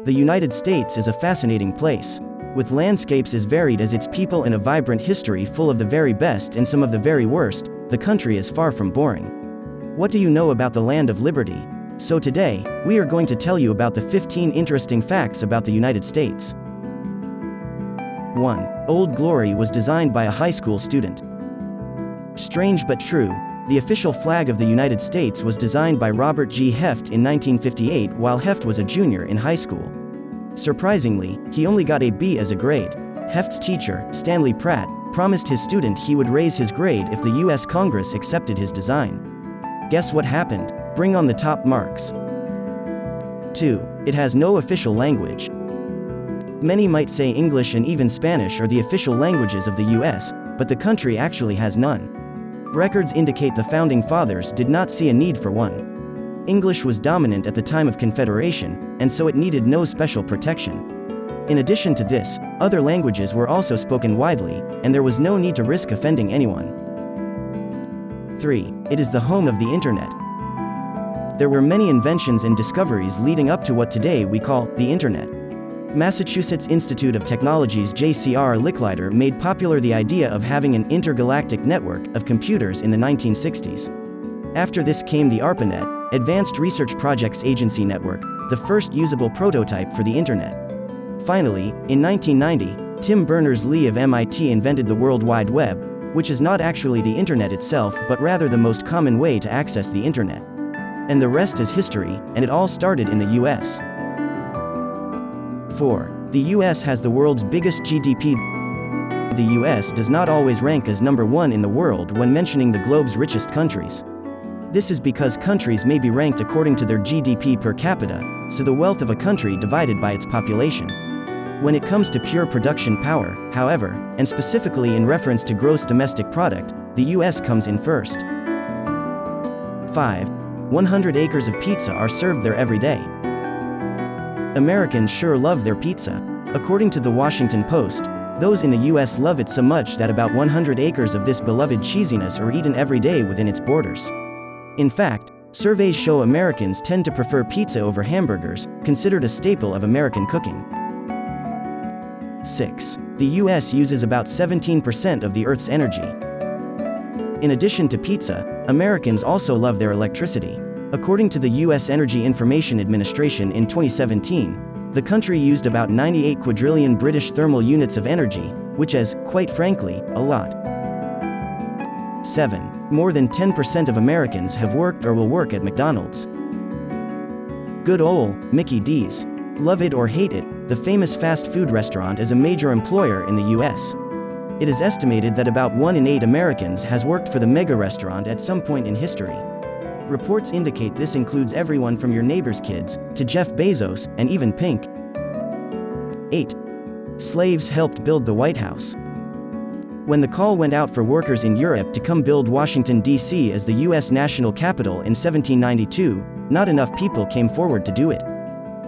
The United States is a fascinating place. With landscapes as varied as its people and a vibrant history full of the very best and some of the very worst, the country is far from boring. What do you know about the land of liberty? So today, we are going to tell you about the 15 interesting facts about the United States. 1. Old Glory was designed by a high school student. Strange but true, the official flag of the United States was designed by Robert G. Heft in 1958 while Heft was a junior in high school. Surprisingly, he only got a B as a grade. Heft's teacher, Stanley Pratt, promised his student he would raise his grade if the US Congress accepted his design. Guess what happened? Bring on the top marks. 2. It has no official language. Many might say English and even Spanish are the official languages of the US, but the country actually has none. Records indicate the Founding Fathers did not see a need for one. English was dominant at the time of Confederation, and so it needed no special protection. In addition to this, other languages were also spoken widely, and there was no need to risk offending anyone. 3. It is the home of the Internet. There were many inventions and discoveries leading up to what today we call the Internet. Massachusetts Institute of Technology's J.C.R. Licklider made popular the idea of having an intergalactic network of computers in the 1960s. After this came the ARPANET, Advanced Research Projects Agency Network, the first usable prototype for the Internet. Finally, in 1990, Tim Berners-Lee of MIT invented the World Wide Web, which is not actually the Internet itself but rather the most common way to access the Internet. And the rest is history, and it all started in the US. 4. The US has the world's biggest GDP. The US does not always rank as number one in the world when mentioning the globe's richest countries. This is because countries may be ranked according to their GDP per capita, so the wealth of a country divided by its population. When it comes to pure production power, however, and specifically in reference to gross domestic product, the US comes in first. 5. 100 acres of pizza are served there every day. Americans sure love their pizza. According to the Washington Post, those in the US love it so much that about 100 acres of this beloved cheesiness are eaten every day within its borders. In fact, surveys show Americans tend to prefer pizza over hamburgers, considered a staple of American cooking. 6. The US uses about 17% of the Earth's energy. In addition to pizza, Americans also love their electricity. According to the US Energy Information Administration in 2017, the country used about 98 quadrillion British thermal units of energy, which is, quite frankly, a lot. 7. More than 10% of Americans have worked or will work at McDonald's. Good ol' Mickey D's. Love it or hate it, the famous fast food restaurant is a major employer in the US. It is estimated that about 1 in 8 Americans has worked for the mega restaurant at some point in history. Reports indicate this includes everyone from your neighbor's kids, to Jeff Bezos, and even Pink. 8. Slaves helped build the White House. When the call went out for workers in Europe to come build Washington, D.C. as the U.S. national capital in 1792, not enough people came forward to do it.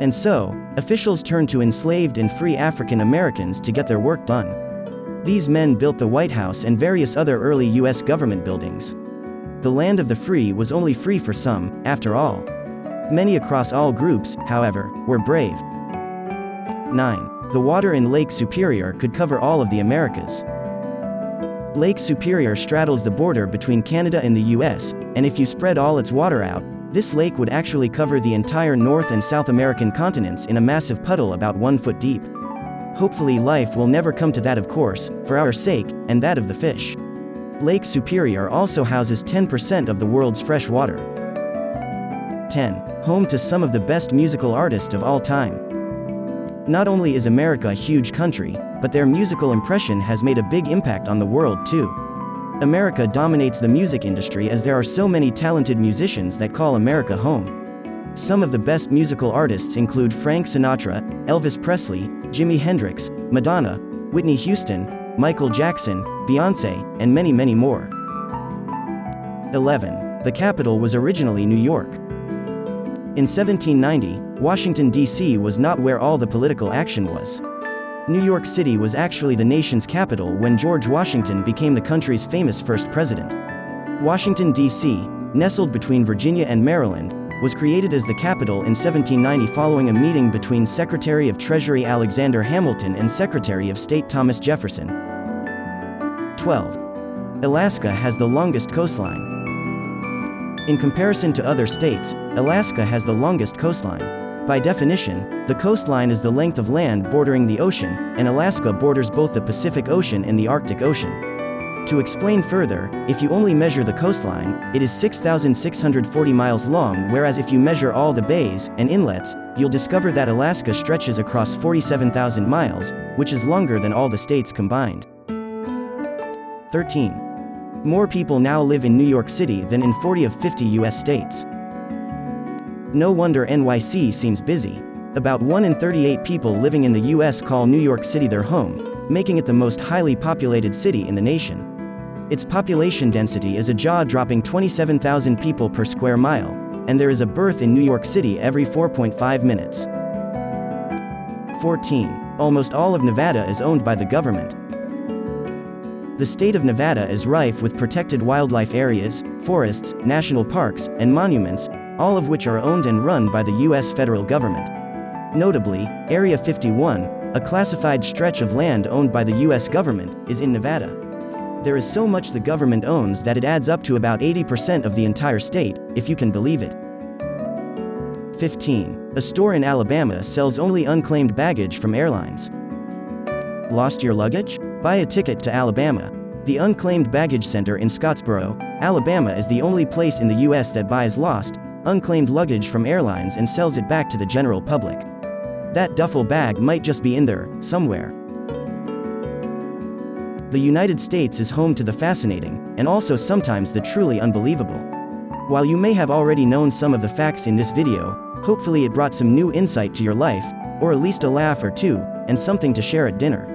And so, officials turned to enslaved and free African Americans to get their work done. These men built the White House and various other early U.S. government buildings. The land of the free was only free for some, after all. Many across all groups, however, were brave. 9. The water in Lake Superior could cover all of the Americas. Lake Superior straddles the border between Canada and the US, and if you spread all its water out, this lake would actually cover the entire North and South American continents in a massive puddle about 1 foot deep. Hopefully life will never come to that, of course, for our sake, and that of the fish. Lake Superior also houses 10% of the world's fresh water. 10. Home to some of the best musical artists of all time. Not only is America a huge country, but their musical impression has made a big impact on the world too. America dominates the music industry as there are so many talented musicians that call America home. Some of the best musical artists include Frank Sinatra, Elvis Presley, Jimi Hendrix, Madonna, Whitney Houston, Michael Jackson, Beyoncé, and many, many more. 11. The capital was originally New York. In 1790, Washington, D.C. was not where all the political action was. New York City was actually the nation's capital when George Washington became the country's famous first president. Washington, D.C., nestled between Virginia and Maryland, was created as the capital in 1790 following a meeting between Secretary of Treasury Alexander Hamilton and Secretary of State Thomas Jefferson. 12. Alaska has the longest coastline. In comparison to other states, Alaska has the longest coastline. By definition, the coastline is the length of land bordering the ocean, and Alaska borders both the Pacific Ocean and the Arctic Ocean. To explain further, if you only measure the coastline, it is 6,640 miles long, whereas if you measure all the bays and inlets, you'll discover that Alaska stretches across 47,000 miles, which is longer than all the states combined. 13. More people now live in New York City than in 40 of 50 US states. No wonder NYC seems busy. About 1 in 38 people living in the US call New York City their home, making it the most highly populated city in the nation. Its population density is a jaw-dropping 27,000 people per square mile, and there is a birth in New York City every 4.5 minutes. 14. Almost all of Nevada is owned by the government. The state of Nevada is rife with protected wildlife areas, forests, national parks, and monuments, all of which are owned and run by the U.S. federal government. Notably, Area 51, a classified stretch of land owned by the U.S. government, is in Nevada. There is so much the government owns that it adds up to about 80% of the entire state, if you can believe it. 15. A store in Alabama sells only unclaimed baggage from airlines. Lost your luggage? Buy a ticket to Alabama. The Unclaimed Baggage Center in Scottsboro, Alabama is the only place in the U.S. that buys lost, unclaimed luggage from airlines and sells it back to the general public. That duffel bag might just be in there, somewhere. The United States is home to the fascinating, and also sometimes the truly unbelievable. While you may have already known some of the facts in this video, hopefully it brought some new insight to your life, or at least a laugh or two, and something to share at dinner.